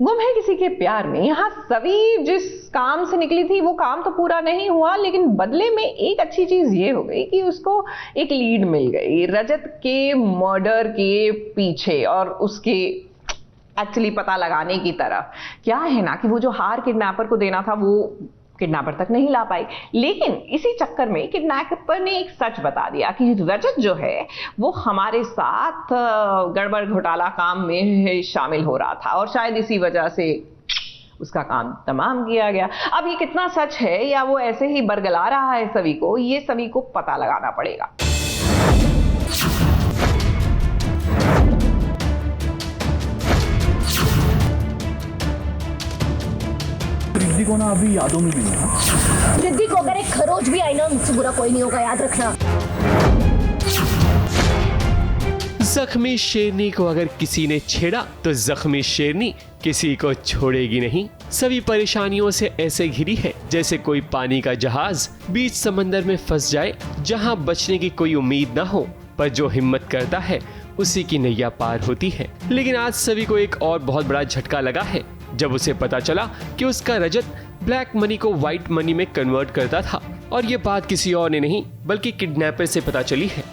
गुम है किसी के प्यार में। यहाँ सवी जिस काम से निकली थी वो काम तो पूरा नहीं हुआ, लेकिन बदले में एक अच्छी चीज ये हो गई कि उसको एक लीड मिल गई रजत के मर्डर के पीछे और उसके एक्चुअली पता लगाने की तरफ। क्या है ना कि वो जो हार किडनैपर को देना था वो किडनैपर तक नहीं ला पाई, लेकिन इसी चक्कर में किडनैपर ने एक सच बता दिया कि रजत जो है वो हमारे साथ गड़बड़ घोटाला काम में शामिल हो रहा था और शायद इसी वजह से उसका काम तमाम किया गया। अब ये कितना सच है या वो ऐसे ही बरगला रहा है सभी को, ये सभी को पता लगाना पड़ेगा। रिद्धि को ना अभी यादों में भी नहीं। रिद्धि को अगर एक खरोच भी आई ना, मुझसे बुरा कोई नहीं होगा, याद रखना। जख्मी शेरनी को अगर किसी ने छेड़ा तो जख्मी शेरनी किसी को छोड़ेगी नहीं। सभी परेशानियों से ऐसे घिरी है जैसे कोई पानी का जहाज बीच समंदर में फंस जाए, जहां बचने की कोई उम्मीद ना हो, पर जो हिम्मत करता है उसी की नैया पार होती है। लेकिन आज सभी को एक और बहुत बड़ा झटका लगा है जब उसे पता चला कि उसका रजत ब्लैक मनी को व्हाइट मनी में कन्वर्ट करता था। और ये बात किसी और ने नहीं बल्कि किडनैपर से पता चली है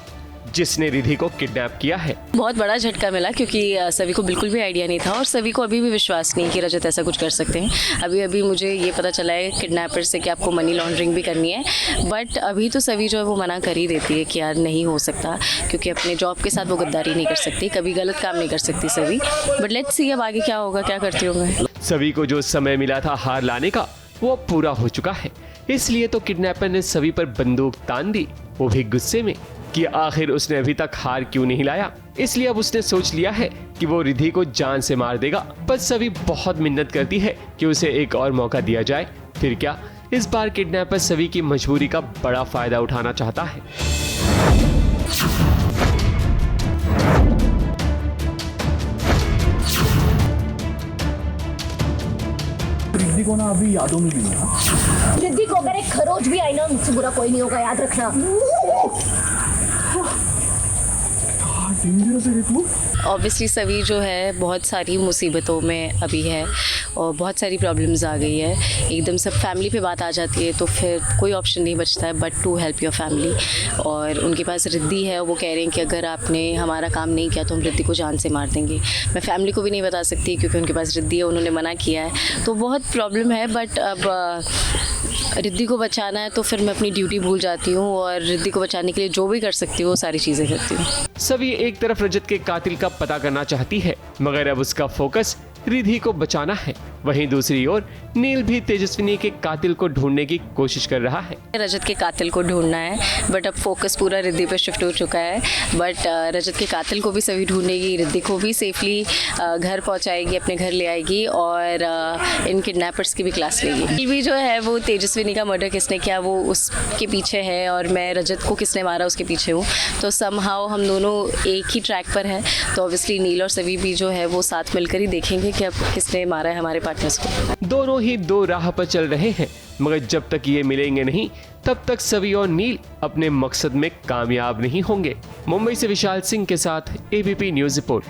जिसने रिद्धि को किडनैप किया है। बहुत बड़ा झटका मिला क्योंकि सभी को बिल्कुल भी आइडिया नहीं था और सभी को अभी भी विश्वास नहीं कि रजत ऐसा कुछ कर सकते हैं। अभी मुझे ये पता चला है किडनैपर से कि आपको मनी लॉन्ड्रिंग भी करनी है, बट अभी तो सभी जो है वो मना कर ही देती है कि यार नहीं हो सकता, क्योंकि अपने जॉब के साथ वो गद्दारी नहीं कर सकती, कभी गलत काम नहीं कर सकती सभी। बट लेट्स सी अब आगे क्या होगा, क्या करती होंगे। सभी को जो समय मिला था हार लाने का वो पूरा हो चुका है, इसलिए तो किडनैपर ने सभी पर बंदूक तान दी, वो भी गुस्से में कि आखिर उसने अभी तक हार क्यों नहीं लाया। इसलिए अब उसने सोच लिया है कि वो रिद्धि को जान से मार देगा। पर सभी बहुत मिन्नत करती है कि उसे एक और मौका दिया जाए। फिर क्या, इस बार किडनैपर सभी की मजबूरी का बड़ा फायदा उठाना चाहता है। रिद्धि को ना अभी यादों में भी नहीं। रिद्धि को अगर एक खरोच भी आई ना, मुझसे बुरा कोई नहीं होगा, याद रखना। ऑब्वियसली सभी जो है बहुत सारी मुसीबतों में अभी है और बहुत सारी प्रॉब्लम्स आ गई है। एकदम सब फैमिली पे बात आ जाती है तो फिर कोई ऑप्शन नहीं बचता है but to help your family. और उनके पास रिद्धि है, वो कह रहे हैं कि अगर आपने हमारा काम नहीं किया तो हम रिद्धि को जान से मार देंगे। मैं फैमिली को भी नहीं बता सकती क्योंकि उनके पास रिद्धि है, उन्होंने मना किया है, तो बहुत प्रॉब्लम है। बट अब रिद्धि को बचाना है तो फिर मैं अपनी ड्यूटी भूल जाती हूँ और रिद्धि को बचाने के लिए जो भी कर सकती हूँ वो सारी चीज़ें करती हूँ। सभी एक तरफ रजत के कातिल का पता करना चाहती है, मगर अब उसका फोकस रिद्धि को बचाना है। वहीं दूसरी ओर नील भी तेजस्विनी के कातिल को ढूंढने की कोशिश कर रहा है। रजत के कातिल को ढूंढना है बट अब फोकस पूरा रिद्धि पे शिफ्ट हो चुका है। बट रजत के कातिल को भी सभी ढूंढेगी, रिद्धि को भी सेफली घर पहुंचाएगी, अपने घर ले आएगी और इन किडनैपर्स की भी क्लास लेगी। नील भी जो है वो तेजस्विनी का मर्डर किसने किया वो उसके पीछे है और मैं रजत को किसने मारा उसके पीछे हूँ, तो समहाउ हम दोनों एक ही ट्रैक पर हैं। तो ऑब्वियसली नील और सभी भी जो है वो साथ मिलकर ही देखेंगे कि अब किसने मारा है हमारे पार्टनर्स को। दोनों ही दो राह पर चल रहे हैं, मगर जब तक ये मिलेंगे नहीं तब तक सभी और नील अपने मकसद में कामयाब नहीं होंगे। मुंबई से विशाल सिंह के साथ ABP news report.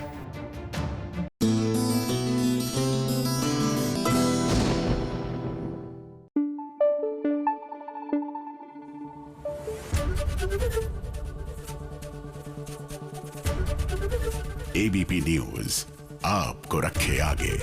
ABP news आपको रखे आगे।